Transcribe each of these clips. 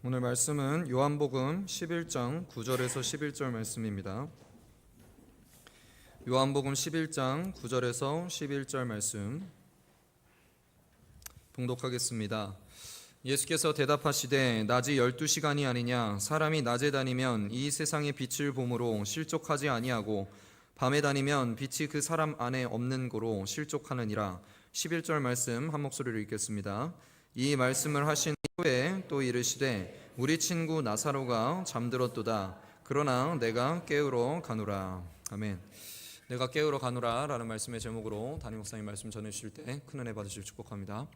오늘 말씀은 요한복음 11장 9절에서 11절 말씀입니다. 요한복음 11장 9절에서 11절 말씀 봉독하겠습니다. 예수께서 대답하시되 낮이 12시간이 아니냐 사람이 낮에 다니면 이 세상의 빛을 보므로 실족하지 아니하고 밤에 다니면 빛이 그 사람 안에 없는 고로 실족하느니라. 11절 말씀 한 목소리로 읽겠습니다. 이 말씀을 하신 후에 또 이르시되 우리 친구 나사로가 잠들었도다. 그러나 내가 깨우러 가노라. 아멘. 내가 깨우러 가노라 라는 말씀의 제목으로 담임 목사님 말씀 전해주실 때 큰 은혜 받으실 축복합니다.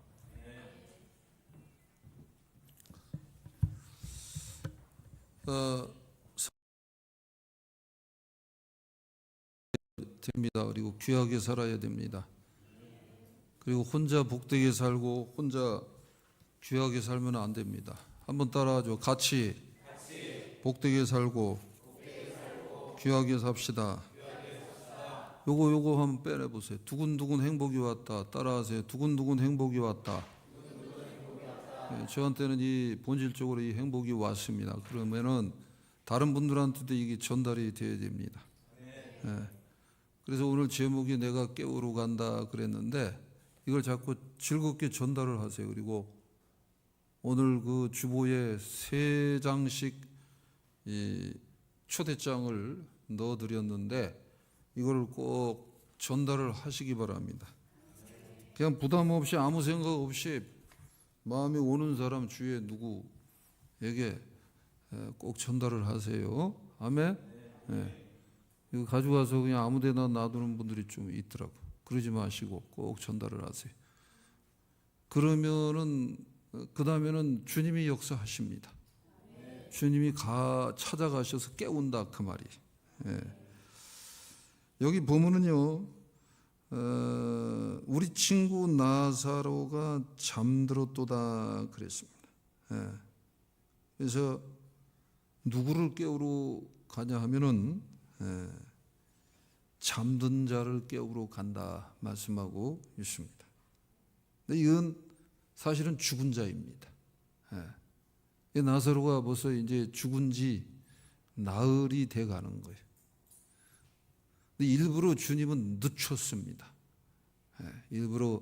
됩니다. 그리고 귀하게 살아야 됩니다. 그리고 혼자 복되게 살고 혼자 귀하게 살면 안 됩니다. 한번 따라하죠. 같이 복되게 살고 귀하게 삽시다. 요거 한번 빼내보세요. 두근두근 행복이 왔다. 따라하세요. 두근두근 행복이 왔다. 네, 저한테는 이 본질적으로 이 행복이 왔습니다. 그러면은 다른 분들한테도 이게 전달이 돼야 됩니다. 네. 그래서 오늘 제목이 내가 깨우러 간다 그랬는데 이걸 자꾸 즐겁게 전달을 하세요. 그리고 오늘 그 주보에 3장씩 이 초대장을 넣어드렸는데 이걸 꼭 전달을 하시기 바랍니다. 그냥 부담 없이 아무 생각 없이 마음이 오는 사람 주위에 누구에게 꼭 전달을 하세요. 아멘. 네. 이거 가져가서 그냥 아무데나 놔두는 분들이 좀 있더라고. 그러지 마시고 꼭 전달을 하세요. 그러면은 그 다음에는 주님이 역사하십니다. 주님이 찾아가셔서 깨운다 그 말이. 예. 여기 보면은요, 우리 친구 나사로가 잠들었도다 그랬습니다. 예. 그래서 누구를 깨우러 가냐 하면은 잠든 자를 깨우러 간다 말씀하고 있습니다. 근데 이건 사실은 죽은 자입니다. 이 나사로가 벌써 이제 죽은 지 나흘이 돼 가는 거예요. 근데 일부러 주님은 늦췄습니다. 일부러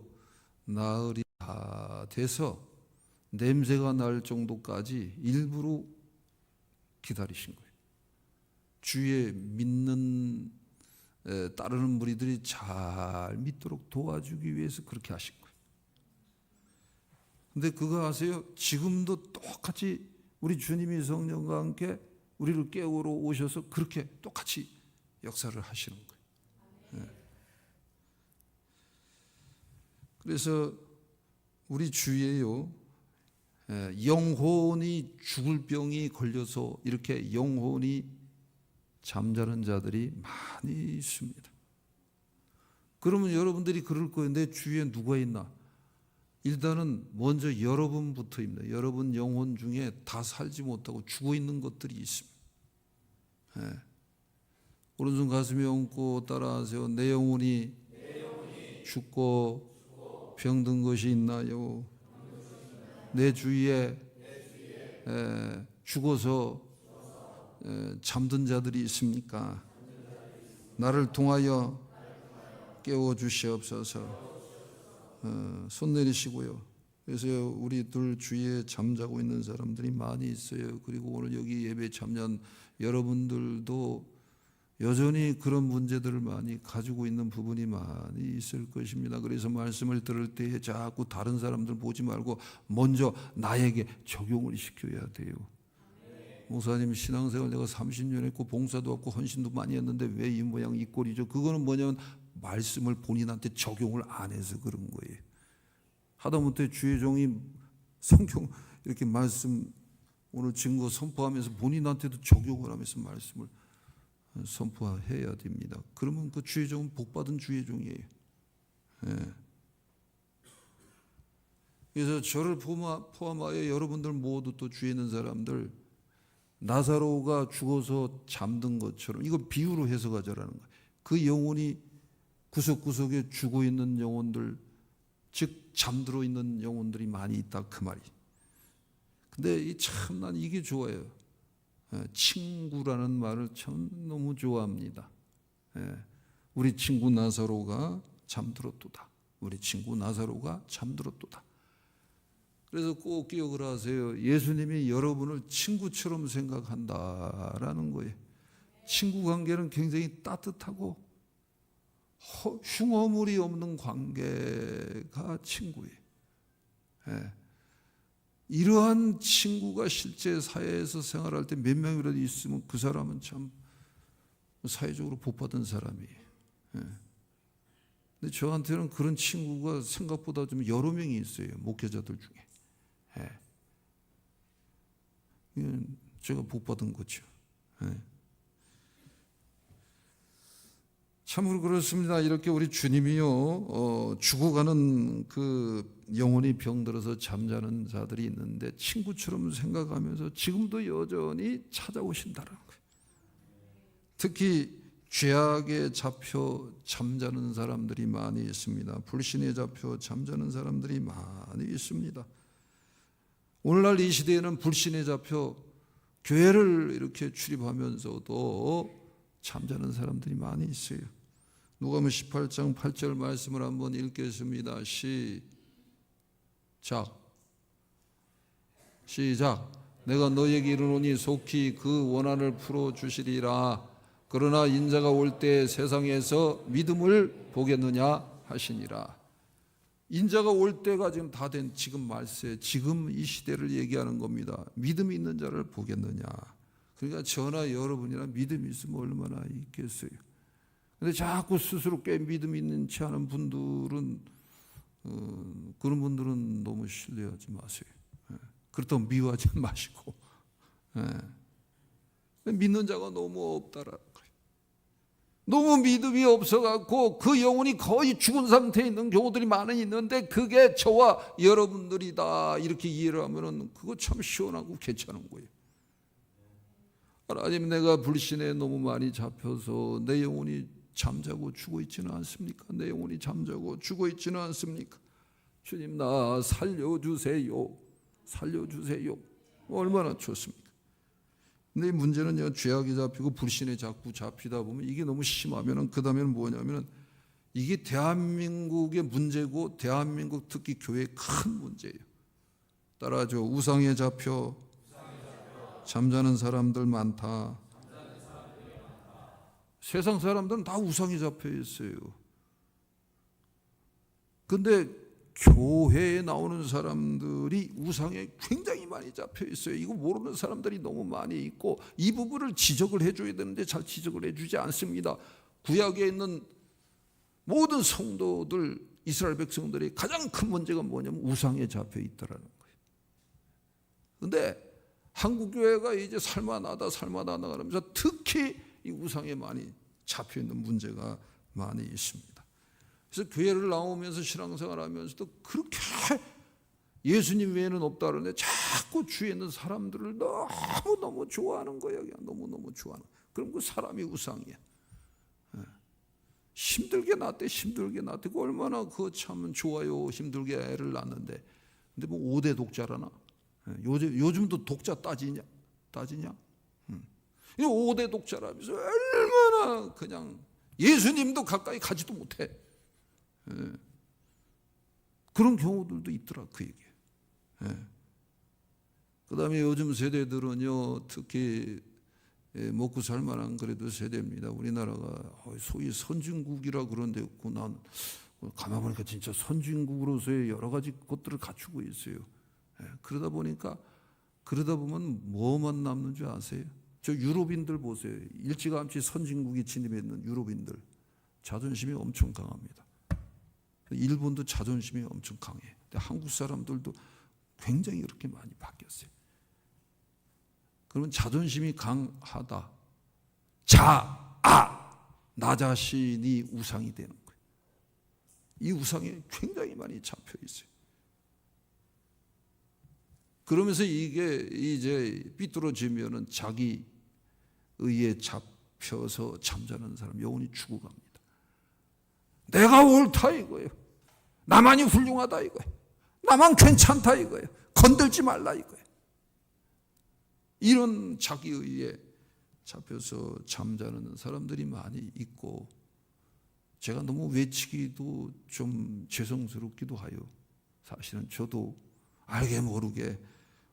나흘이 다 돼서 냄새가 날 정도까지 일부러 기다리신 거예요. 주의 믿는 따르는 무리들이 잘 믿도록 도와주기 위해서 그렇게 하신 거예요. 근데 그거 아세요? 지금도 똑같이 우리 주님이 성령과 함께 우리를 깨우러 오셔서 그렇게 똑같이 역사를 하시는 거예요. 그래서 우리 주위에요, 영혼이 죽을 병이 걸려서 이렇게 영혼이 잠자는 자들이 많이 있습니다. 그러면 여러분들이 그럴 거예요. 내 주위에 누가 있나? 일단은 먼저 여러분부터입니다. 여러분 영혼 중에 다 살지 못하고 죽어 있는 것들이 있습니다. 오른손 가슴에 얹고 따라하세요. 내 영혼이 죽고 병든 것이 있나요? 내 주위에 죽어서 잠든 자들이 있습니까? 나를 통하여 깨워 주시옵소서. 손 내리시고요. 그래서 우리들 주위에 잠자고 있는 사람들이 많이 있어요. 그리고 오늘 여기 예배 참여한 여러분들도 여전히 그런 문제들을 많이 가지고 있는 부분이 많이 있을 것입니다. 그래서 말씀을 들을 때 자꾸 다른 사람들 보지 말고 먼저 나에게 적용을 시켜야 돼요. 목사님 신앙생활 내가 30년 했고 봉사도 했고 헌신도 많이 했는데 왜 이 모양 이 꼴이죠? 그거는 뭐냐면 말씀을 본인한테 적용을 안 해서 그런 거예요. 하다못해 주의 종이 성경 이렇게 말씀 오늘 증거 선포하면서 본인한테도 적용을 하면서 말씀을 선포해야 됩니다. 그러면 그 주의 종은 복받은 주의 종이에요. 그래서 저를 포함하여 여러분들 모두 또 주위에 있는 사람들 나사로가 죽어서 잠든 것처럼 이거 비유로 해석하자라는 거예요. 그 영혼이 구석구석에 죽어 있는 영혼들, 즉 잠들어 있는 영혼들이 많이 있다 그 말이. 근데 참 난 이게 좋아요. 친구라는 말을 참 너무 좋아합니다. 우리 친구 나사로가 잠들었도다. 우리 친구 나사로가 잠들었도다. 그래서 꼭 기억을 하세요. 예수님이 여러분을 친구처럼 생각한다라는 거예요. 친구 관계는 굉장히 따뜻하고 흉어물이 없는 관계가 친구예요. 이러한 친구가 실제 사회에서 생활할 때 몇 명이라도 있으면 그 사람은 참 사회적으로 복받은 사람이에요. 근데 저한테는 그런 친구가 생각보다 좀 여러 명이 있어요. 목회자들 중에. 이건 제가 복받은 거죠. 참으로 그렇습니다. 이렇게 우리 주님이요, 죽어가는 그 영혼이 병들어서 잠자는 자들이 있는데 친구처럼 생각하면서 지금도 여전히 찾아오신다는 거예요. 특히 죄악에 잡혀 잠자는 사람들이 많이 있습니다. 불신에 잡혀 잠자는 사람들이 많이 있습니다. 오늘날 이 시대에는 불신에 잡혀 교회를 이렇게 출입하면서도 잠자는 사람들이 많이 있어요. 누가복음 18장 8절 말씀을 한번 읽겠습니다. 시작. 내가 너에게 이르노니 속히 그 원한을 풀어주시리라. 그러나 인자가 올 때 세상에서 믿음을 보겠느냐 하시니라. 인자가 올 때가 지금 다 된 지금 말세, 지금 이 시대를 얘기하는 겁니다. 믿음이 있는 자를 보겠느냐. 그러니까 저나 여러분이나 믿음이 있으면 얼마나 있겠어요. 근데 자꾸 스스로 꽤 믿음이 있지 않은 분들은 그런 분들은 너무 신뢰하지 마세요. 그렇다고 미워하지 마시고. 믿는 자가 너무 없다라는 거예요. 너무 믿음이 없어갖고 그 영혼이 거의 죽은 상태에 있는 경우들이 많이 있는데 그게 저와 여러분들이다 이렇게 이해를 하면은 그거 참 시원하고 괜찮은 거예요. 하나님, 내가 불신에 너무 많이 잡혀서 내 영혼이 잠자고 죽어 있지는 않습니까? 내 영혼이 잠자고 죽어 있지는 않습니까? 주님, 나 살려주세요. 살려주세요. 얼마나 좋습니까? 근데 문제는요, 죄악이 잡히고 불신에 자꾸 잡히다 보면 이게 너무 심하면은 그 다음에는 뭐냐면은 이게 대한민국의 문제고 대한민국 특히 교회의 큰 문제예요. 따라하죠. 우상에 잡혀 잠자는 사람들 많다. 세상 사람들은 다 우상에 잡혀 있어요. 근데 교회에 나오는 사람들이 우상에 굉장히 많이 잡혀 있어요. 이거 모르는 사람들이 너무 많이 있고 이 부분을 지적을 해줘야 되는데 잘 지적을 해주지 않습니다. 구약에 있는 모든 성도들, 이스라엘 백성들의 가장 큰 문제가 뭐냐면 우상에 잡혀 있다라는 거예요. 근데 한국 교회가 이제 살만하다 그러면서 특히 이 우상에 많이 잡혀 있는 문제가 많이 있습니다. 그래서 교회를 나오면서 신앙생활하면서도 그렇게 예수님 외에는 없다 그러는데 자꾸 주위에 있는 사람들을 너무너무 좋아하는 거예요. 너무너무 좋아하는. 그럼 그 사람이 우상이야. 힘들게 낳대. 그 얼마나 그거 참 좋아요. 힘들게 애를 낳는데. 근데 뭐 5대 독자라나? 요즘도 독자 따지냐? 5대 독자라면서 얼마나 그냥 예수님도 가까이 가지도 못해. 그런 경우들도 있더라 그 얘기예요. 그 다음에 요즘 세대들은요, 특히 먹고 살만한 그래도 세대입니다. 우리나라가 소위 선진국이라 그런데 난 가만 보니까 진짜 선진국으로서의 여러 가지 것들을 갖추고 있어요. 그러다 보면 뭐만 남는 줄 아세요? 저 유럽인들 보세요. 일찌감치 선진국이 침입했는 유럽인들 자존심이 엄청 강합니다. 일본도 자존심이 엄청 강해. 근데 한국 사람들도 굉장히 그렇게 많이 바뀌었어요. 그러면 자존심이 강하다. 나 자신이 우상이 되는 거예요. 이 우상에 굉장히 많이 잡혀 있어요. 그러면서 이게 이제 삐뚤어지면은 자기 의에 잡혀서 잠자는 사람 영혼이 죽어갑니다. 내가 옳다 이거예요. 나만이 훌륭하다 이거예요. 나만 괜찮다 이거예요. 건들지 말라 이거예요. 이런 자기의에 잡혀서 잠자는 사람들이 많이 있고, 제가 너무 외치기도 좀 죄송스럽기도 하여 사실은 저도 알게 모르게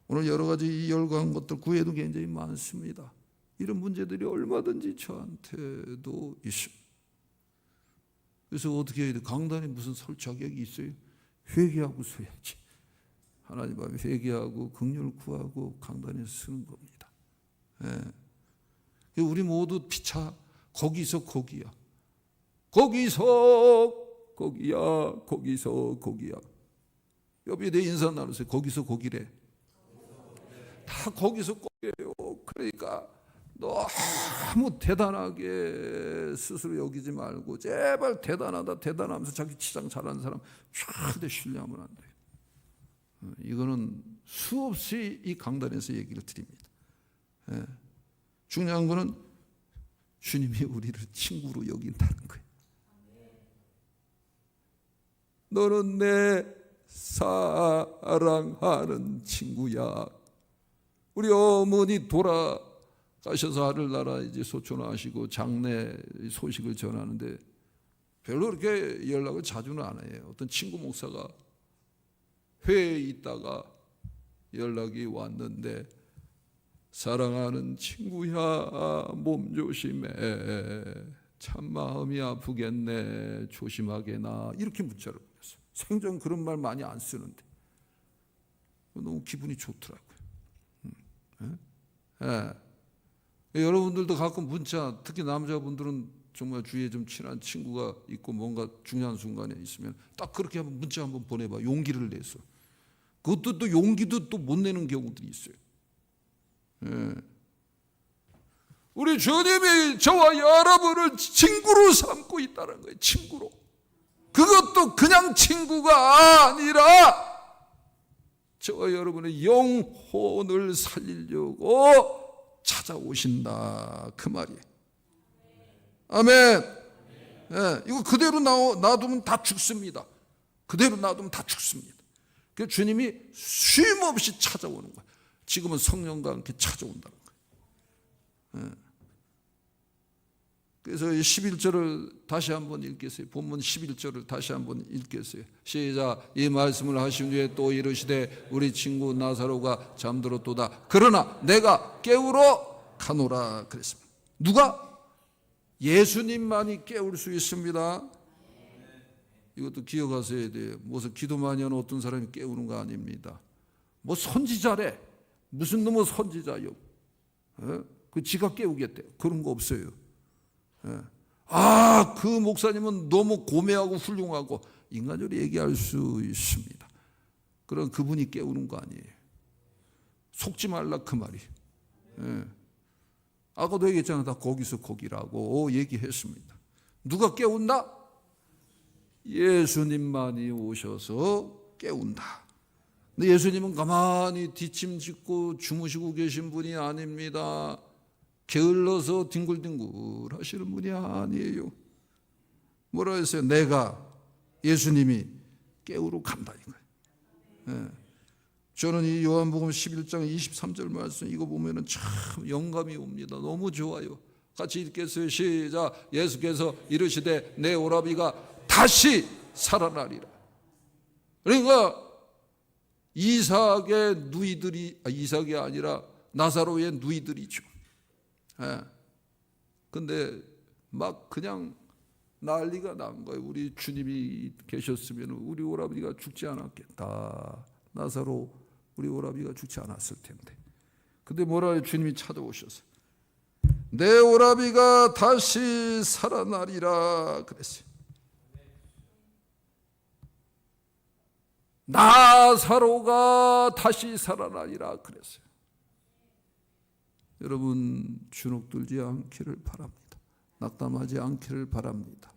오늘 여러 가지 이 열거한 것들 구해도 굉장히 많습니다. 이런 문제들이 얼마든지 저한테도 있습니다. 그래서 어떻게 해야 돼? 강단에 무슨 설 자격이 있어요? 회개하고 서야지. 하나님 앞에 회개하고 긍휼을 구하고 강단에 서는 겁니다. 예. 우리 모두 피차 거기서 거기야. 거기서 거기야. 거기서 거기야. 옆에 내 인사 나누세요. 거기서 거기래. 다 거기서 거기래요. 그러니까 너무 대단하게 스스로 여기지 말고 제발 대단하다 대단하면서 자기 치장 잘하는 사람 절대 신뢰하면 안 돼요. 이거는 수없이 이 강단에서 얘기를 드립니다. 중요한 거는 주님이 우리를 친구로 여긴다는 거예요. 너는 내 사랑하는 친구야. 우리 어머니 돌아가셔서 하늘나라 이제 소천하시고 장례 소식을 전하는데 별로 그렇게 연락을 자주는 안 해요. 어떤 친구 목사가 회에 있다가 연락이 왔는데, 사랑하는 친구야, 몸 조심해. 참 마음이 아프겠네. 조심하게나. 이렇게 문자를 보냈어요. 생전 그런 말 많이 안 쓰는데 너무 기분이 좋더라고요. 여러분들도 가끔 문자, 특히 남자분들은 정말 주위에 좀 친한 친구가 있고 뭔가 중요한 순간에 있으면 딱 그렇게 한번 문자 한번 보내봐. 용기를 내서. 그것도 또 용기도 또 못 내는 경우들이 있어요. 우리 주님이 저와 여러분을 친구로 삼고 있다는 거예요. 친구로. 그것도 그냥 친구가 아니라 저와 여러분의 영혼을 살리려고 찾아오신다, 그 말이에요. 아멘. 이거 그대로 놔두면 다 죽습니다. 그대로 놔두면 다 죽습니다. 그래서 주님이 쉼없이 찾아오는 거예요. 지금은 성령과 함께 찾아온다는 거예요. 그래서 11절을 다시 한번 읽겠어요. 본문 11절을 다시 한번 읽겠어요. 시작. 이 말씀을 하신 후에 또 이르시되 우리 친구 나사로가 잠들었도다. 그러나 내가 깨우러 가노라 그랬습니다. 누가? 예수님만이 깨울 수 있습니다. 이것도 기억하셔야 돼요. 무슨 기도 많이 하는 어떤 사람이 깨우는 거 아닙니다. 뭐 선지자래. 무슨 놈의 선지자요. 그 지가 깨우겠대요. 그런 거 없어요. 그 목사님은 너무 고매하고 훌륭하고 인간적으로 얘기할 수 있습니다. 그런 그분이 깨우는 거 아니에요. 속지 말라 그 말이. 아까도 얘기했잖아. 다 거기서 거기라고 얘기했습니다. 누가 깨운다? 예수님만이 오셔서 깨운다. 근데 예수님은 가만히 뒷짐짓고 주무시고 계신 분이 아닙니다. 게을러서 뒹굴뒹굴 하시는 분이 아니에요. 뭐라 했어요? 내가, 예수님이 깨우러 간다 이거예요. 저는 이 요한복음 11장 23절 말씀 이거 보면은 참 영감이 옵니다. 너무 좋아요. 같이 읽겠어요. 시작. 예수께서 이르시되 내 오라비가 다시 살아나리라. 그러니까 이삭의 누이들이, 이삭이 아니라 나사로의 누이들이죠. 근데 막 그냥 난리가 난 거예요. 우리 주님이 계셨으면 우리 오라비가 죽지 않았겠다. 나사로 우리 오라비가 죽지 않았을 텐데. 근데 뭐라 해요? 주님이 찾아오셔서 내 오라비가 다시 살아나리라 그랬어요. 나사로가 다시 살아나리라 그랬어요. 여러분 주눅들지 않기를 바랍니다. 낙담하지 않기를 바랍니다.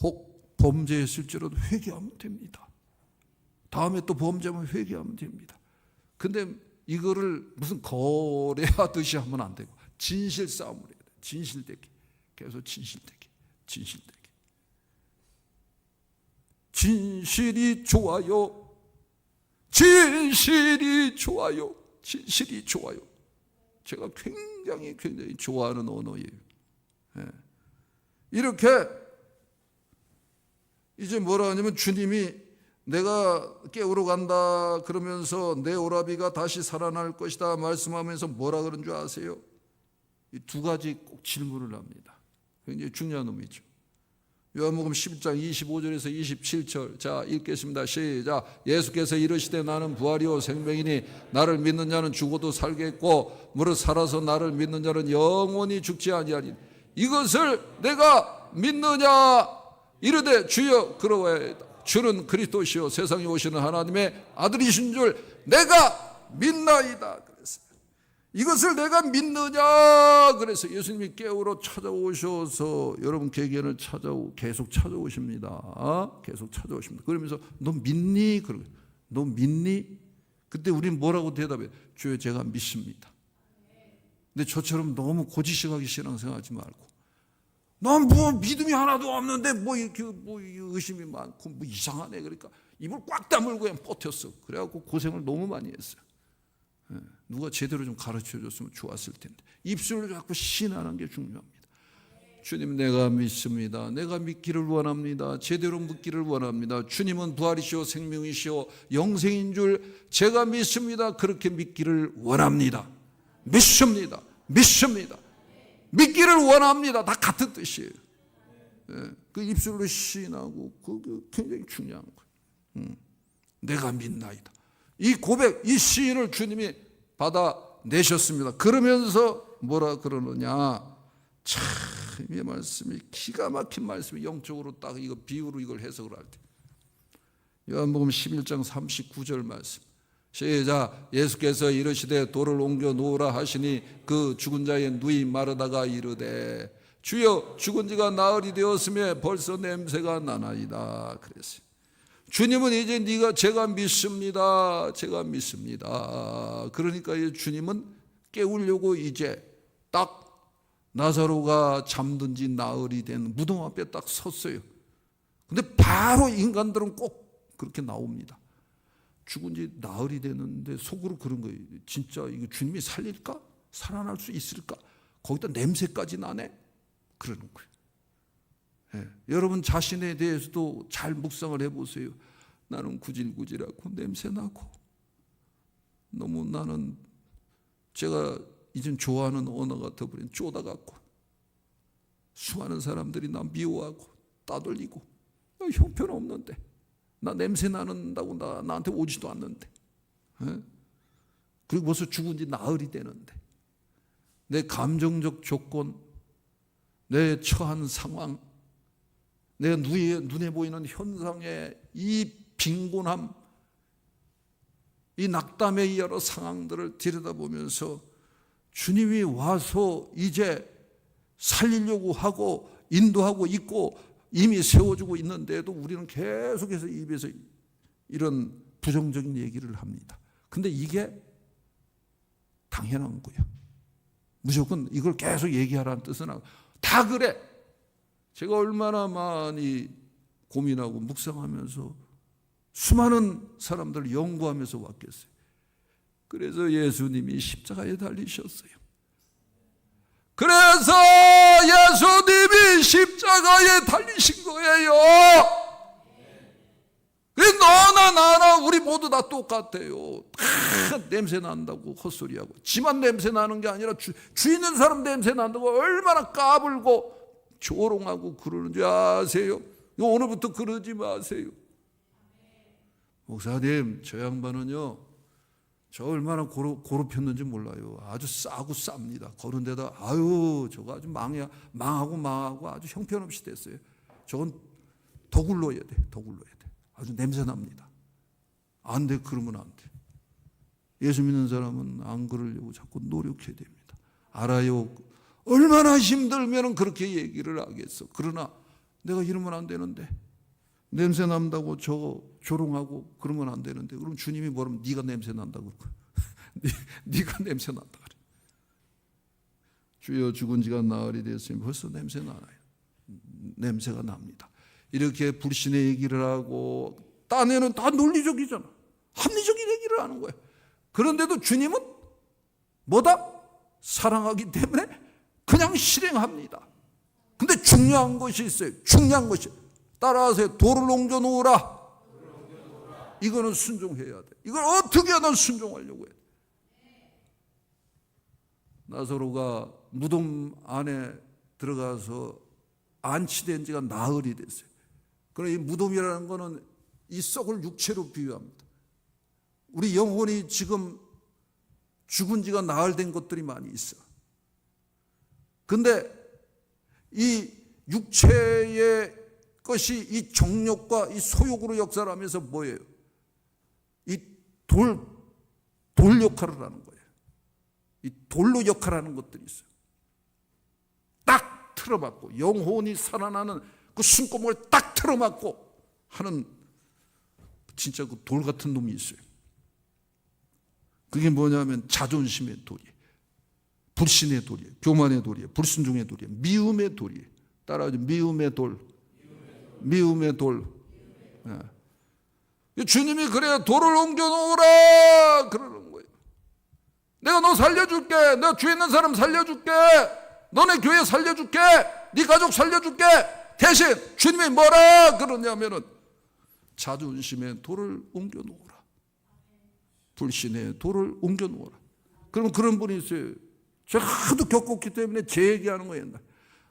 혹 범죄했을지라도 회개하면 됩니다. 다음에 또 범죄하면 회개하면 됩니다. 근데 이거를 무슨 거래하듯이 하면 안 되고 진실 싸움을 해야 돼요. 진실되기. 계속 진실되기. 진실되기. 진실이 좋아요. 진실이 좋아요. 진실이 좋아요. 제가 굉장히 좋아하는 언어예요. 예. 이렇게 이제 뭐라 하냐면 주님이 내가 깨우러 간다 그러면서 내 오라비가 다시 살아날 것이다 말씀하면서 뭐라 그런 줄 아세요? 이 두 가지 꼭 질문을 합니다. 굉장히 중요한 의미죠. 요한복음 11장 25절에서 27절 자 읽겠습니다. 시작. 예수께서 이르시되 나는 부활이요 생명이니 나를 믿는 자는 죽어도 살겠고 무릇 살아서 나를 믿는 자는 영원히 죽지 아니하리니 이것을 내가 믿느냐 이르되 주여 그러하였다. 주는 그리스도시요 세상에 오시는 하나님의 아들이신 줄 내가 믿나이다. 그랬어요. 이것을 내가 믿느냐. 그래서 예수님이 깨우러 찾아오셔서 여러분 객연을 계속 찾아오십니다. 계속 찾아오십니다. 그러면서 너 믿니? 그러고 너 믿니? 그때 우리는 뭐라고 대답해요? 주여 제가 믿습니다. 근데 저처럼 너무 고지식하게 신앙생활하지 말고 난 뭐 믿음이 하나도 없는데 뭐 이렇게 뭐 의심이 많고 뭐 이상하네. 그러니까 입을 꽉 다물고 그냥 버텼어. 그래갖고 고생을 너무 많이 했어요. 누가 제대로 좀 가르쳐 줬으면 좋았을 텐데 입술을 자꾸 신하는 게 중요합니다. 주님 내가 믿습니다. 내가 믿기를 원합니다. 제대로 믿기를 원합니다. 주님은 부활이시오 생명이시오 영생인 줄 제가 믿습니다. 그렇게 믿기를 원합니다. 믿습니다. 믿기를 원합니다. 다 같은 뜻이에요. 그 입술로 시인하고 그게 굉장히 중요한 거예요. 내가 믿나이다. 이 고백, 이 시인을 주님이 받아내셨습니다. 그러면서 뭐라 그러느냐. 참 이 말씀이 기가 막힌 말씀이 영적으로 딱 이거 비유로 이걸 해석을 할 때. 요한복음 11장 39절 말씀. 시작. 예수께서 이르시되 돌을 옮겨 놓으라 하시니 그 죽은 자의 누이 마르다가 이르되 주여 죽은 지가 나흘이 되었으며 벌써 냄새가 나나이다. 그랬어요. 주님은 이제 제가 믿습니다. 그러니까 주님은 깨우려고 이제 딱 나사로가 잠든 지 나흘이 된 무덤 앞에 딱 섰어요. 근데 바로 인간들은 꼭 그렇게 나옵니다. 죽은 지 나흘이 되는데 속으로 그런 거예요. 진짜 이거 주님이 살릴까? 살아날 수 있을까? 거기다 냄새까지 나네? 그러는 거예요. 예. 여러분 자신에 대해서도 잘 묵상을 해보세요. 나는 구질구질하고 냄새나고 너무 나는 제가 이젠 좋아하는 언어가 더버린 쪼다갖고 수많은 사람들이 나 미워하고 따돌리고 형편없는데 나 냄새 나는다고 나한테 오지도 않는데 그리고 벌써 죽은 지 나흘이 되는데 내 감정적 조건 내 처한 상황 내 눈에 보이는 현상의 이 빈곤함 이 낙담의 여러 상황들을 들여다보면서 주님이 와서 이제 살리려고 하고 인도하고 있고 이미 세워주고 있는데도 우리는 계속해서 입에서 이런 부정적인 얘기를 합니다. 근데 이게 당연한 거예요. 무조건 이걸 계속 얘기하라는 뜻은 아니고 다 그래. 제가 얼마나 많이 고민하고 묵상하면서 수많은 사람들을 연구하면서 왔겠어요. 그래서 예수님이 십자가에 달리셨어요. 그래서 예수님이 십자가에 달리신 거예요. 너나 나나 우리 모두 다 똑같아요. 다 냄새 난다고 헛소리하고 지만 냄새 나는 게 아니라 주 있는 사람 냄새 난다고 얼마나 까불고 조롱하고 그러는지 아세요? 오늘부터 그러지 마세요. 목사님 저 양반은요 저 얼마나 고롭혔는지 몰라요. 아주 싸고 쌉니다. 그런 데다 아유 저거 아주 망하고 아주 형편없이 됐어요. 저건 더 굴러야 돼. 아주 냄새 납니다. 안 돼. 그러면 안 돼. 예수 믿는 사람은 안 그러려고 자꾸 노력해야 됩니다. 알아요. 얼마나 힘들면 그렇게 얘기를 하겠어. 그러나 내가 이러면 안 되는데 냄새 난다고 저 조롱하고 그러면 안 되는데 그럼 주님이 뭐라면 네가 냄새 난다고 네가 냄새 난다 그래. 주여 죽은 지가 나흘이 됐으면 벌써 냄새 나요. 냄새가 납니다. 이렇게 불신의 얘기를 하고 딴에는 다 논리적이잖아. 합리적인 얘기를 하는 거야. 그런데도 주님은 뭐다? 사랑하기 때문에 그냥 실행합니다. 근데 중요한 것이 있어요. 중요한 것이. 따라하세요. 돌을 옮겨 놓으라. 이거는 순종해야 돼. 이걸 어떻게 하든 순종하려고 해. 나사로가 무덤 안에 들어가서 안치된 지가 나흘이 됐어요. 그러나 이 무덤이라는 것은 이 썩을 육체로 비유합니다. 우리 영혼이 지금 죽은 지가 나흘 된 것들이 많이 있어. 근데 이 육체의 것이 이 정욕과 이 소욕으로 역사를 하면서 뭐예요? 이 돌 역할을 하는 거예요. 이 돌로 역할하는 것들이 있어요. 딱 틀어맞고 영혼이 살아나는 그 숨구멍을 딱 틀어맞고 하는 진짜 그 돌 같은 놈이 있어요. 그게 뭐냐면 자존심의 돌이에요. 불신의 돌이에요. 교만의 돌이에요. 불순종의 돌이에요. 미움의 돌이에요. 따라하죠. 미움의 돌. 미움의 돌. 예. 주님이 그래야 돌을 옮겨놓으라 그러는 거예요. 내가 너 살려줄게. 너 죄 있는 사람 살려줄게. 너네 교회 살려줄게. 네 가족 살려줄게. 대신 주님이 뭐라 그러냐면은 자존심의 돌을 옮겨놓으라. 불신의 돌을 옮겨놓으라. 그러면 그런 분이 있어요. 제가 하도 겪었기 때문에 제 얘기하는 거예요.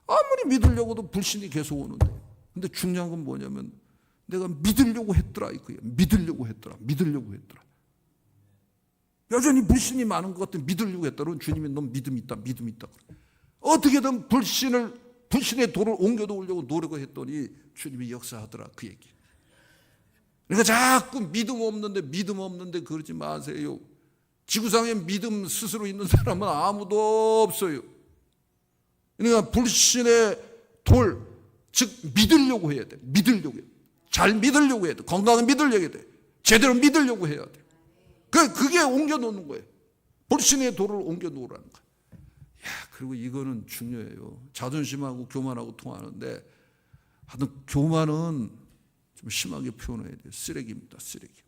아무리 믿으려고도 불신이 계속 오는데. 근데 중요한 건 뭐냐면 내가 믿으려고 했더라 이거예요. 믿으려고 했더라. 여전히 불신이 많은 것 같은 믿으려고 했더라. 주님이 넌 믿음 있다. 어떻게든 불신의 돌을 옮겨놓으려고 노력을 했더니 주님이 역사하더라 그 얘기. 그러니까 자꾸 믿음 없는데 그러지 마세요. 지구상에 믿음 스스로 있는 사람은 아무도 없어요. 그러니까 불신의 돌, 즉 믿으려고 해야 돼. 잘 믿으려고 해야 돼. 건강하게 믿으려고 해야 돼. 제대로 믿으려고 해야 돼. 그게 옮겨놓는 거예요. 불신의 돌을 옮겨놓으라는 거예요. 그리고 이거는 중요해요. 자존심하고 교만하고 통하는데 하여튼 교만은 좀 심하게 표현해야 돼요. 쓰레기입니다. 쓰레기.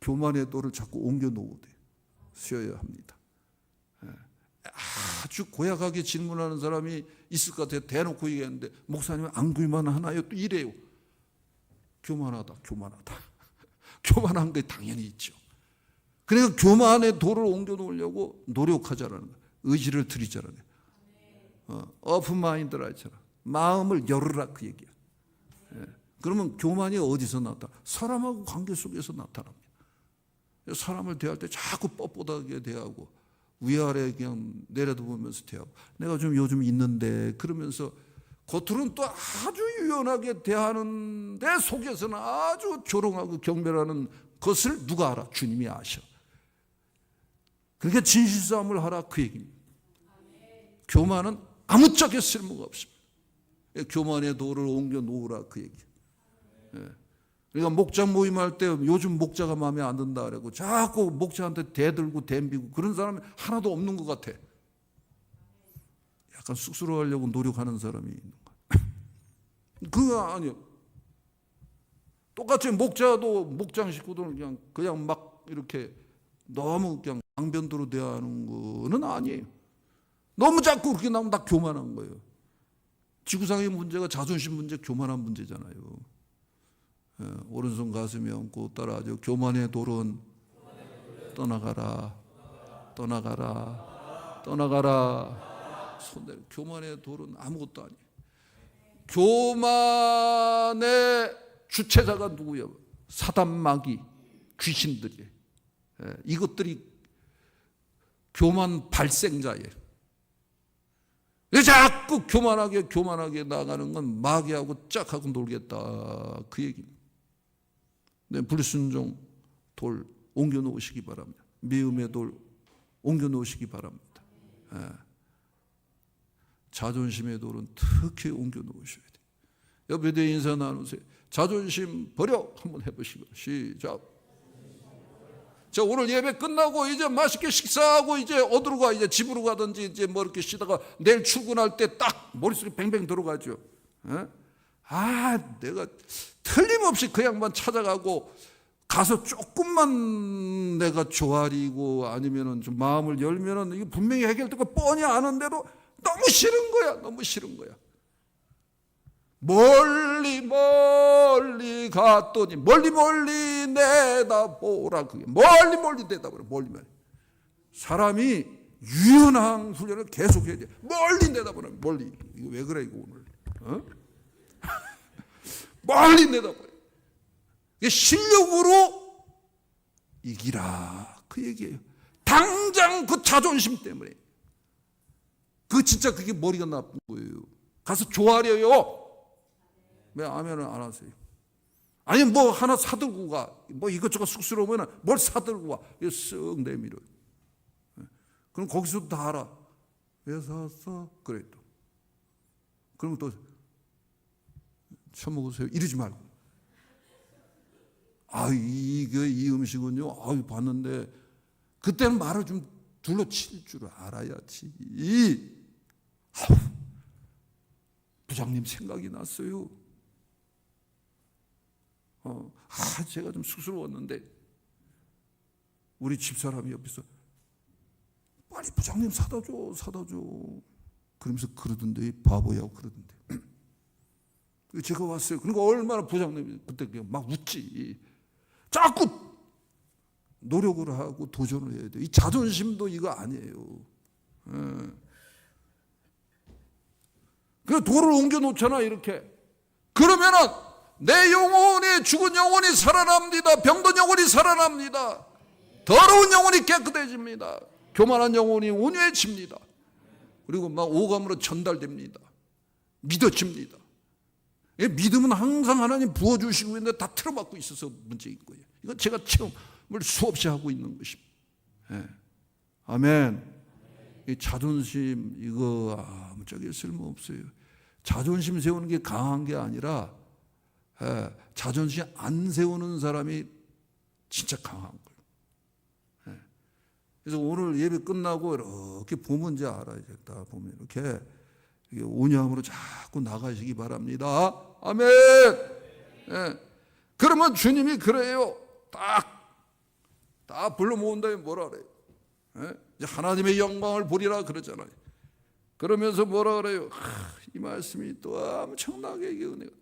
교만의 돌을 자꾸 옮겨놓으되 쓰여야 합니다. 아주 고약하게 질문하는 사람이 있을 것 같아요. 대놓고 얘기하는데 목사님 안 교만하나요? 또 이래요. 교만하다. 교만한 게 당연히 있죠. 그러니까 교만의 돌을 옮겨놓으려고 노력하자라는 거예요. 의지를 들이자라는 거예요. 오픈마인드라 했잖아. 마음을 열으라 그 얘기야. 그러면 교만이 어디서 나타나? 사람하고 관계 속에서 나타납니다. 사람을 대할 때 자꾸 뻣뻣하게 대하고 위아래 그냥 내려다보면서 대하고 내가 좀 요즘 있는데 그러면서 겉으로는 또 아주 유연하게 대하는데 속에서는 아주 조롱하고 경멸하는 것을 누가 알아? 주님이 아셔. 그러니까 진실싸움을 하라 그 얘기입니다. 교만은 아무짝에 쓸모가 없습니다. 교만의 돌을 옮겨 놓으라 그 얘기. 그러니까 목자 모임할 때 요즘 목자가 마음에 안 든다 그러고 자꾸 목자한테 대들고 댐비고 그런 사람이 하나도 없는 것 같아. 약간 쑥스러워하려고 노력하는 사람이 있는 거야. 그거 아니요. 똑같이 목자도 목장 식구들은 그냥 막 이렇게 너무 그냥 강변도로 대하는 거는 아니에요. 너무 자꾸 그렇게 나오면 다 교만한 거예요. 지구상의 문제가 자존심 문제, 교만한 문제잖아요. 오른손 가슴에 얹고 따라하죠. 교만의 돌은 떠나가라. 손 내려. 교만의 돌은 아무것도 아니에요. 교만의 주체자가 누구예요? 사단 마귀, 귀신들이에요. 이것들이 교만 발생자예요. 자꾸 교만하게 나가는 건 마귀하고 짝하고 놀겠다 그 얘기입니다. 네, 불순종 돌 옮겨놓으시기 바랍니다. 미움의 돌 옮겨놓으시기 바랍니다. 자존심의 돌은 특히 옮겨놓으셔야 돼요. 옆에 대 인사 나누세요. 자존심 버려 한번 해보시고 시작. 자, 오늘 예배 끝나고 이제 맛있게 식사하고 이제 어디로 가? 이제 집으로 가든지 이제 뭐 이렇게 쉬다가 내일 출근할 때 딱 머릿속에 뱅뱅 들어가죠. 내가 틀림없이 그 양반 찾아가고 가서 조금만 내가 조아리고 아니면은 좀 마음을 열면은 이게 분명히 해결될 거 뻔히 아는데도 너무 싫은 거야. 너무 싫은 거야. 멀리 멀리 갔더니 멀리 멀리 내다보라. 그게 멀리 멀리 내다보라. 멀리 멀리. 사람이 유연한 훈련을 계속 해야 돼. 멀리 내다보라. 멀리. 이거 왜 그래 이거 오늘? 멀리 내다보라. 이게 실력으로 이기라. 그 얘기예요. 당장 그 자존심 때문에. 그 진짜 그게 머리가 나쁜 거예요. 가서 조아려요. 왜 아멘을 안 하세요? 아니 뭐 하나 사들고 가. 뭐 이것저것 쑥스러우면 뭘 사들고 와. 이거 쓱 내밀어요. 그럼 거기서도 다 알아. 왜 샀어? 그래 또. 그럼 또 처먹으세요. 이러지 말고. 이 음식은요. 봤는데 그때는 말을 좀 둘러칠 줄 알아야지. 부장님 생각이 났어요. 제가 좀 쑥스러웠는데 우리 집사람이 옆에서 빨리 부장님 사다 줘. 그러면서 그러던데 바보야 그러던데. 제가 왔어요. 그러니까 얼마나 부장님이 그때 막 웃지. 자꾸 노력을 하고 도전을 해야 돼요. 이 자존심도 이거 아니에요. 그 돌을 옮겨 놓잖아 이렇게. 그러면은 내 영혼이 죽은 영혼이 살아납니다. 병든 영혼이 살아납니다. 더러운 영혼이 깨끗해집니다. 교만한 영혼이 온유해집니다. 그리고 막 오감으로 전달됩니다. 믿어집니다. 믿음은 항상 하나님 부어주시고 있는데 다 틀어막고 있어서 문제인 거예요. 이건 제가 체험을 수없이 하고 있는 것입니다. 아멘. 이 자존심 이거 아무짝에 쓸모없어요. 자존심 세우는 게 강한 게 아니라 자존심 안 세우는 사람이 진짜 강한 거예요. 그래서 오늘 예배 끝나고 이렇게 보면 이제 알아야겠다. 보면 이렇게 온유함으로 자꾸 나가시기 바랍니다. 아멘. 그러면 주님이 그래요. 딱 불러 모은 다음에 뭐라 그래요? 이제 하나님의 영광을 보리라 그러잖아요. 그러면서 뭐라 그래요? 이 말씀이 또 엄청나게 이게 은혜가.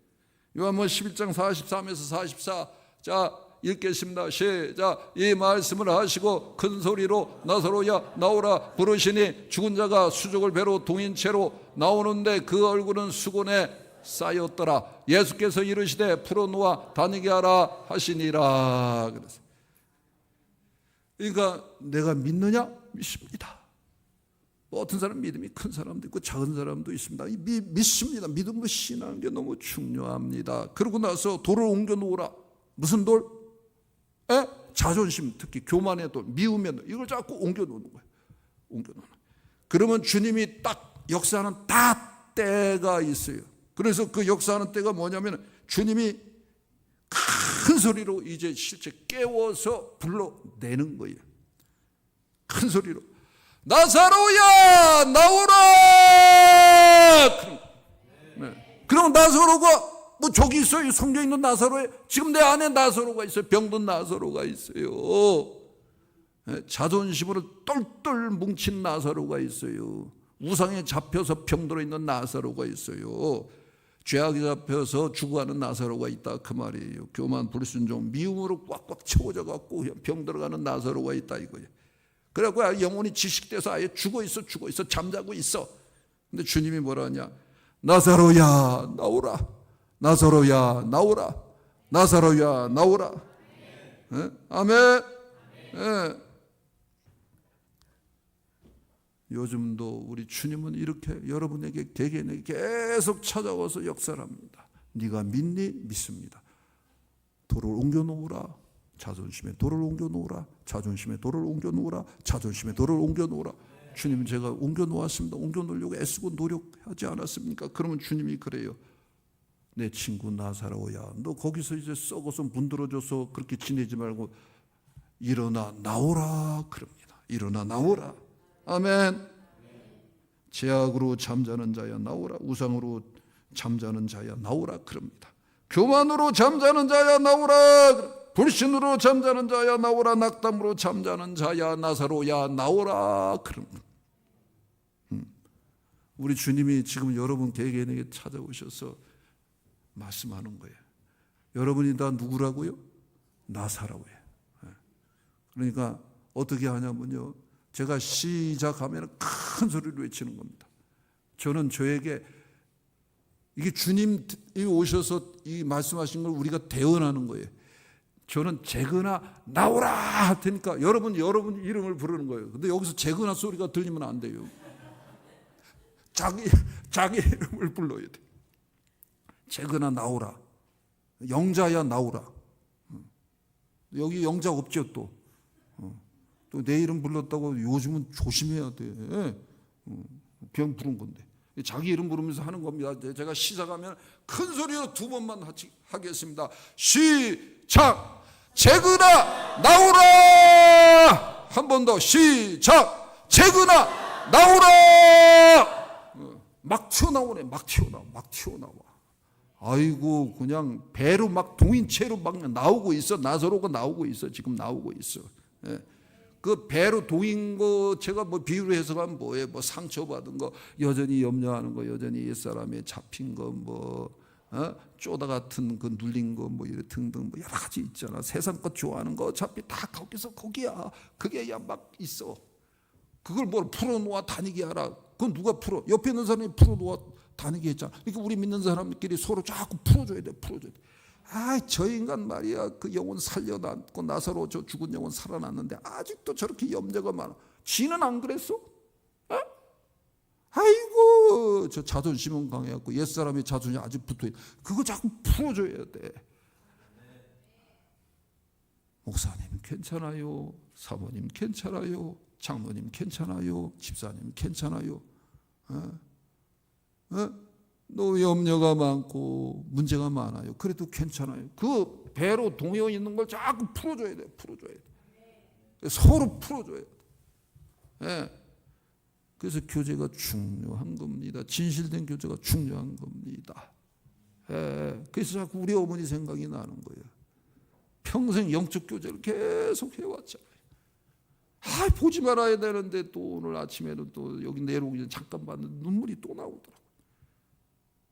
요한복음 11장 43에서 44. 자, 읽겠습니다. 시작. 이 말씀을 하시고 큰 소리로 나사로야 나오라 부르시니 죽은 자가 수족을 배로 동인 채로 나오는데 그 얼굴은 수건에 쌓였더라. 예수께서 이르시되 풀어놓아 다니게 하라 하시니라. 그래서 그러니까 내가 믿느냐? 믿습니다. 뭐 어떤 사람 믿음이 큰 사람도 있고 작은 사람도 있습니다. 믿습니다. 믿음으로 신하는 게 너무 중요합니다. 그러고 나서 돌을 옮겨 놓으라. 무슨 돌? 자존심, 특히 교만의 돌, 미움의 돌, 이걸 자꾸 옮겨 놓는 거예요. 옮겨 놓는. 그러면 주님이 딱 역사하는 다 때가 있어요. 그래서 그 역사하는 때가 뭐냐면 주님이 큰 소리로 이제 실제 깨워서 불러내는 거예요. 큰 소리로 나사로야 나오라. 그럼 나사로가 뭐 저기 있어요. 성경에 있는 나사로에 지금 내 안에 나사로가 있어요. 병든 나사로가 있어요. 자존심으로 똘똘 뭉친 나사로가 있어요. 우상에 잡혀서 병들어 있는 나사로가 있어요. 죄악에 잡혀서 죽어가는 나사로가 있다 그 말이에요. 교만, 불순종, 미움으로 꽉꽉 채워져 갖고 병들어가는 나사로가 있다 이거예요. 그래갖고 영혼이 지식돼서 아예 죽어 있어 잠자고 있어. 근데 주님이 뭐라 하냐? 나사로야 나오라. 나사로야 나오라. 나사로야 나오라. 아멘. 요즘도 우리 주님은 이렇게 여러분에게 개개인에게 계속 찾아와서 역사를 합니다. 네가 믿니? 믿습니다. 돌을 옮겨 놓으라. 자존심의 돌을 옮겨 놓으라. 자존심의 돌을 옮겨 놓으라. 자존심의 돌을 옮겨 놓으라. 주님 제가 옮겨 놓았습니다. 옮겨 놓으려고 애쓰고 노력하지 않았습니까? 그러면 주님이 그래요. 내 친구 나사로야, 너 거기서 이제 썩어서 문드러져서 그렇게 지내지 말고 일어나 나오라 그럽니다. 일어나 나오라. 아멘. 죄악으로 잠자는 자야 나오라. 우상으로 잠자는 자야 나오라 그럽니다. 교만으로 잠자는 자야 나오라. 불신으로 잠자는 자야 나오라. 낙담으로 잠자는 자야 나사로야 나오라. 그런 거. 우리 주님이 지금 여러분 개개인에게 찾아오셔서 말씀하는 거예요. 여러분이 다 누구라고요? 나사로예요. 그러니까 어떻게 하냐면요, 제가 시작하면 큰 소리로 외치는 겁니다. 저는 저에게 이게 주님이 오셔서 이 말씀하신 걸 우리가 대언하는 거예요. 저는 재거나 나오라 할 테니까 여러분 이름을 부르는 거예요. 근데 여기서 재거나 소리가 들리면 안 돼요. 자기 이름을 불러야 돼. 재거나 나오라. 영자야 나오라. 여기 영자 없죠 또. 또 내 이름 불렀다고 요즘은 조심해야 돼. 그냥 부른 건데. 자기 이름 부르면서 하는 겁니다. 제가 시작하면 큰 소리로 2번만 하겠습니다. 시작! 재거나 나오라! 한 번 더 시작! 재거나 나오라! 막 튀어나오네. 막 튀어나와. 아이고 그냥 배로 막 동인체로 막 나오고 있어. 나사로가 나오고 있어. 지금 나오고 있어. 그 배로 동인 거 제가 뭐 비유로 해석하면 뭐예요? 뭐 상처받은 거, 여전히 염려하는 거, 여전히 옛사람에 잡힌 거, 뭐 쪼다 같은 그 눌린 거, 뭐 이래 등등 뭐 여러 가지 있잖아. 세상 것 좋아하는 거 어차피 다 거기야. 그게 막 있어. 그걸 뭘 풀어놓아 다니게 하라. 그건 누가 풀어? 옆에 있는 사람이 풀어놓아 다니게 했잖아. 그러니까 우리 믿는 사람들끼리 서로 자꾸 풀어줘야 돼. 저 인간 말이야. 그 영혼 살려놨고 나사로 저 죽은 영혼 살아났는데 아직도 저렇게 염려가 많아. 지는 안 그랬어? 아이고 저 자존심은 강해갖고 옛사람의 자존심이 아직 붙어있어. 그거 자꾸 풀어줘야 돼. 목사님 괜찮아요. 사모님 괜찮아요. 장모님 괜찮아요. 집사님 괜찮아요. 너 염려가 많고 문제가 많아요. 그래도 괜찮아요. 그 배로 동여 있는 걸 자꾸 풀어줘야 돼. 서로 풀어줘야 돼. 그래서 교제가 중요한 겁니다. 진실된 교제가 중요한 겁니다. 그래서 자꾸 우리 어머니 생각이 나는 거예요. 평생 영적 교제를 계속 해왔잖아요. 보지 말아야 되는데 또 오늘 아침에는 또 여기 내려오기 전에 잠깐 봤는데 눈물이 또 나오더라고요.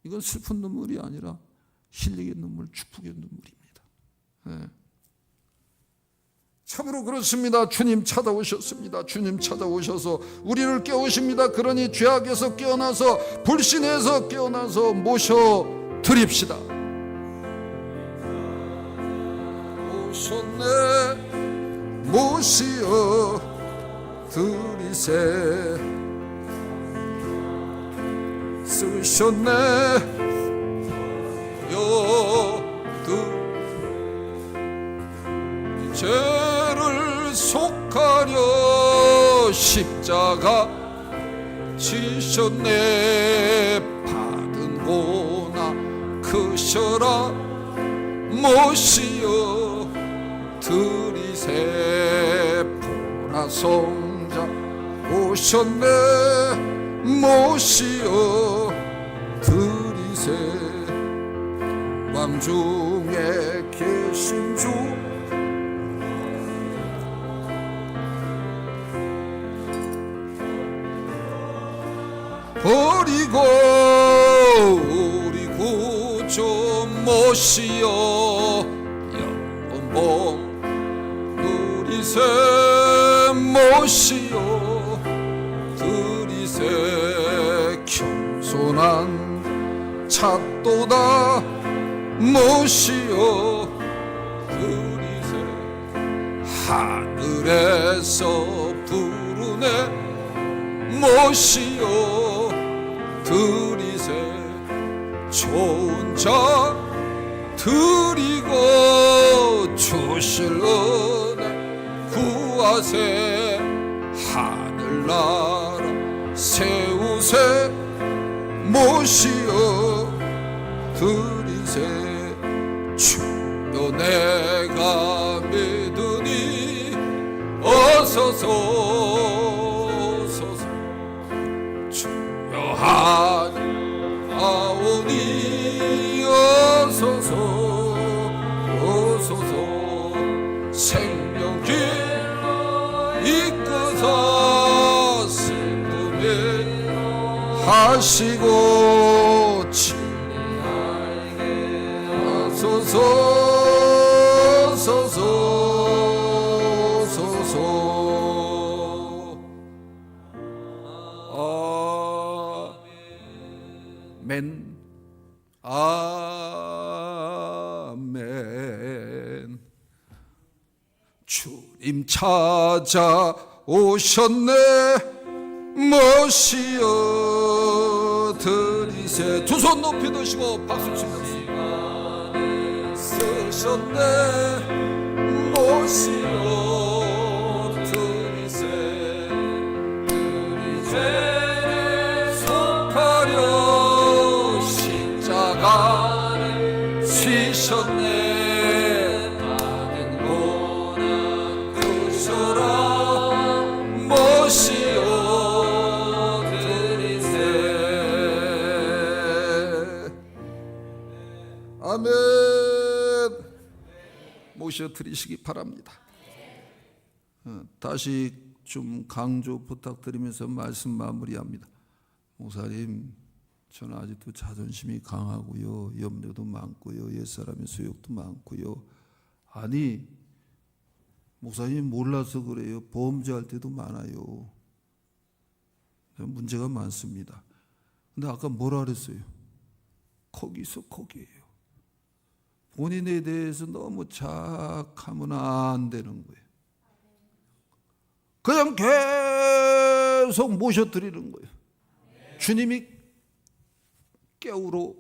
이건 슬픈 눈물이 아니라 힐링의 눈물, 축복의 눈물입니다. 참으로 그렇습니다. 주님 찾아오셨습니다. 주님 찾아오셔서 우리를 깨우십니다. 그러니 죄악에서 깨어나서 불신에서 깨어나서 모셔드립시다. 오셨네 모시어 드리세 쓰셨네 죄를 속하려 십자가 지셨네 받은 고나 크셔라 모시어 드리세 보라 성자 오셨네 모시어 드리세 왕중에 계신 주 버리고 우리 구주 모시어 영원봉 드리세 모시어 드리세 겸손한 찾도다 모시어 드리세 하늘에서 부르네 모시어 드리세 좋은 자 드리고 주실 은혜 구하세 하늘나라 세우세 모시어 드리세 주여 내가 믿으니 어서서 하나오니 어서서 하시고 진리 알게 하소서. 아멘. 아멘. 주님 찾아오셨네. 모시어 드리세. 두 손 높이 드시고 박수 치면서 쓰셨네. 모시어 드리세. 죄를 속하려 십자가를 지셨네. 받은 고난 그소라 모시어 드리세. 아멘. 모셔 드리시기 바랍니다. 다시 좀 강조 부탁드리면서 말씀 마무리합니다. 목사님, 저는 아직도 자존심이 강하고요, 염려도 많고요, 옛사람의 수욕도 많고요. 아니, 목사님 몰라서 그래요. 범죄할 때도 많아요. 문제가 많습니다. 근데 아까 뭐라 그랬어요? 거기서 거기에요. 본인에 대해서 너무 자학하면 안 되는 거예요. 그냥 계속 모셔드리는 거예요. 주님이 깨우러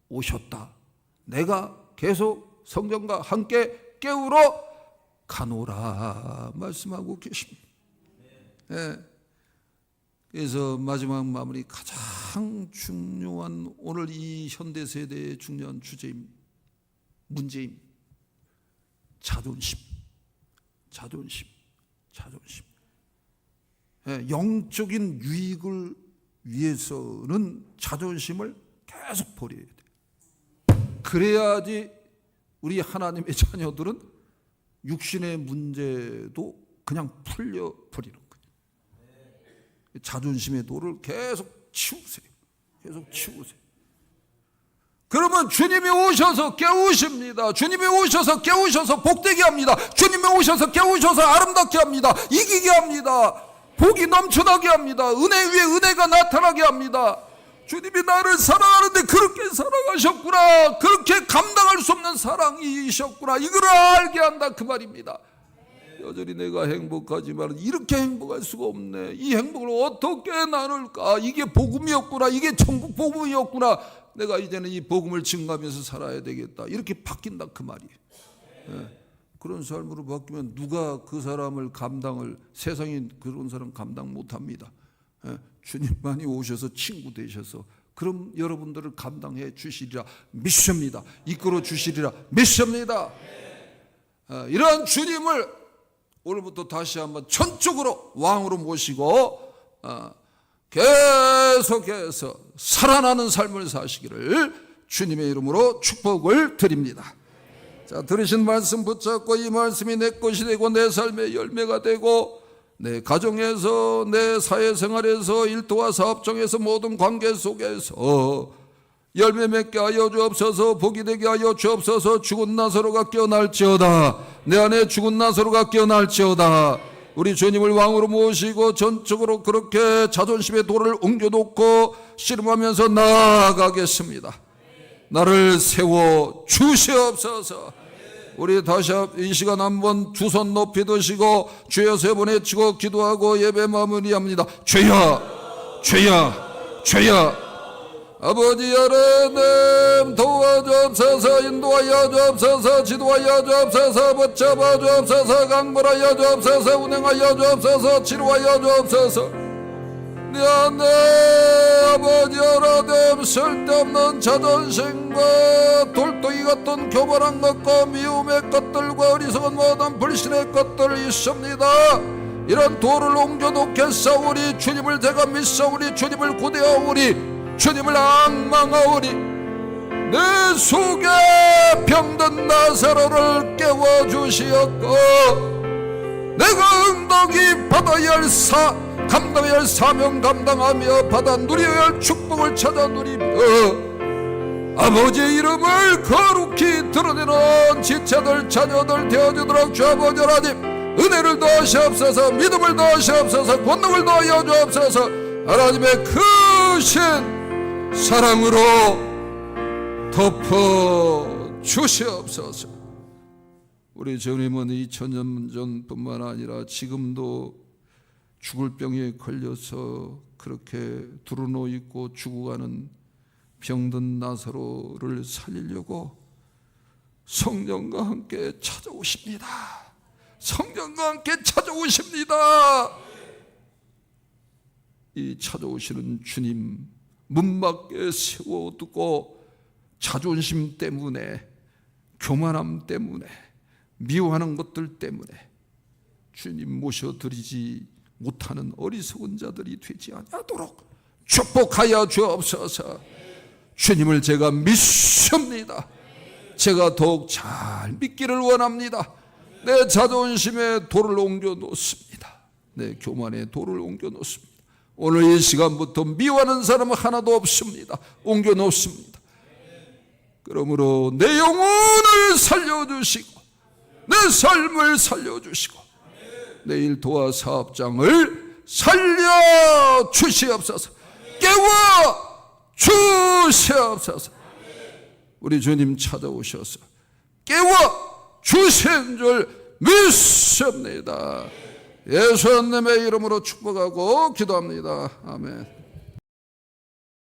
오셨다. 내가 계속 성령과 함께 깨우러 가노라 말씀하고 계십니다. 네. 그래서 마지막 마무리, 가장 중요한 오늘 이 현대세대의 중요한 주제입니다. 문제입니다. 자존심. 영적인 유익을 위해서는 자존심을 계속 버려야 돼요. 그래야지 우리 하나님의 자녀들은 육신의 문제도 그냥 풀려버리는 거예요. 자존심의 돌을 계속 치우세요. 그러면 주님이 오셔서 깨우십니다. 주님이 오셔서 깨우셔서 복되게 합니다. 주님이 오셔서 깨우셔서 아름답게 합니다. 이기게 합니다. 복이 넘쳐나게 합니다. 은혜 위에 은혜가 나타나게 합니다. 주님이 나를 사랑하는데 그렇게 사랑하셨구나. 그렇게 감당할 수 없는 사랑이셨구나. 이걸 알게 한다 그 말입니다. 여전히 내가 행복하지만 이렇게 행복할 수가 없네. 이 행복을 어떻게 나눌까? 이게 복음이었구나. 이게 천국 복음이었구나. 내가 이제는 이 복음을 증거하면서 살아야 되겠다. 이렇게 바뀐다 그 말이에요. 그런 삶으로 바뀌면 누가 그 사람을 감당을, 세상이 그런 사람 감당 못합니다. 주님만이 오셔서 친구 되셔서 그럼 여러분들을 감당해 주시리라 믿습니다. 이끌어 주시리라 믿습니다. 이러한 주님을 오늘부터 다시 한번 전적으로 왕으로 모시고 계속해서 살아나는 삶을 사시기를 주님의 이름으로 축복을 드립니다. 자, 들으신 말씀 붙잡고 이 말씀이 내 것이 되고 내 삶의 열매가 되고 내 가정에서 내 사회생활에서 일터와 사업장에서 모든 관계 속에서 열매 맺게 하여 주옵소서. 복이 되게 하여 주옵소서. 죽은 나사로가 깨어날지어다. 내 안에 죽은 나사로가 깨어날지어다. 우리 주님을 왕으로 모시고 전적으로 그렇게 자존심의 돌을 옮겨놓고 씨름하면서 나아가겠습니다. 나를 세워 주시옵소서. 우리 다시 이 시간 한번 두 손 높이 드시고 주여 세 번 외치고 기도하고 예배 마무리합니다. 주여, 주여, 주여. 아버지 하나님 도와주옵소서. 인도하여 주옵소서. 지도하여 주옵소서. 붙잡아 주옵소서. 강벌하여 주옵소서. 운행하여 주옵소서. 치료하여 주옵소서. 내 안에 아버지 하나님 쓸데없는 자존심과 돌덩이 같은 교만한 것과 미움의 것들과 어리석은 모든 불신의 것들이 있습니다. 이런 돌을 옮겨놓겠사오니 주님을 제가 믿사오니 주님을 구대하오니 주님을 앙망하오니 내 속에 병든 나사로를 깨워주시었고 내가 응덕이 받아야 할 감당해야 할 사명 감당하며 받아 누려야 할 축복을 찾아 누리며 아버지의 이름을 거룩히 드러내는 지체들 자녀들 되어주도록 주 아버지 하나님 은혜를 더하시옵소서, 믿음을 더하시옵소서, 권능을 더하여 주옵소서. 하나님의 크신 사랑으로 덮어 주시옵소서. 우리 주님은 2000년 전뿐만 아니라 지금도 죽을 병에 걸려서 그렇게 두루누워 있고 죽어가는 병든 나사로를 살리려고 성령과 함께 찾아오십니다. 성령과 함께 찾아오십니다. 이 찾아오시는 주님 문 밖에 세워두고 자존심 때문에, 교만함 때문에, 미워하는 것들 때문에 주님 모셔드리지 못하는 어리석은 자들이 되지 아니하도록 축복하여 주옵소서. 주님을 제가 믿습니다. 제가 더욱 잘 믿기를 원합니다. 내 자존심에 돌을 옮겨 놓습니다. 내 교만에 돌을 옮겨 놓습니다. 오늘 이 시간부터 미워하는 사람은 하나도 없습니다. 옮겨 놓습니다. 그러므로 내 영혼을 살려주시고 내 삶을 살려주시고 내 일터와 사업장을 살려주시옵소서. 깨워주시옵소서. 우리 주님 찾아오셔서 깨워주신 줄 믿습니다. 예수님의 이름으로 축복하고 기도합니다. 아멘.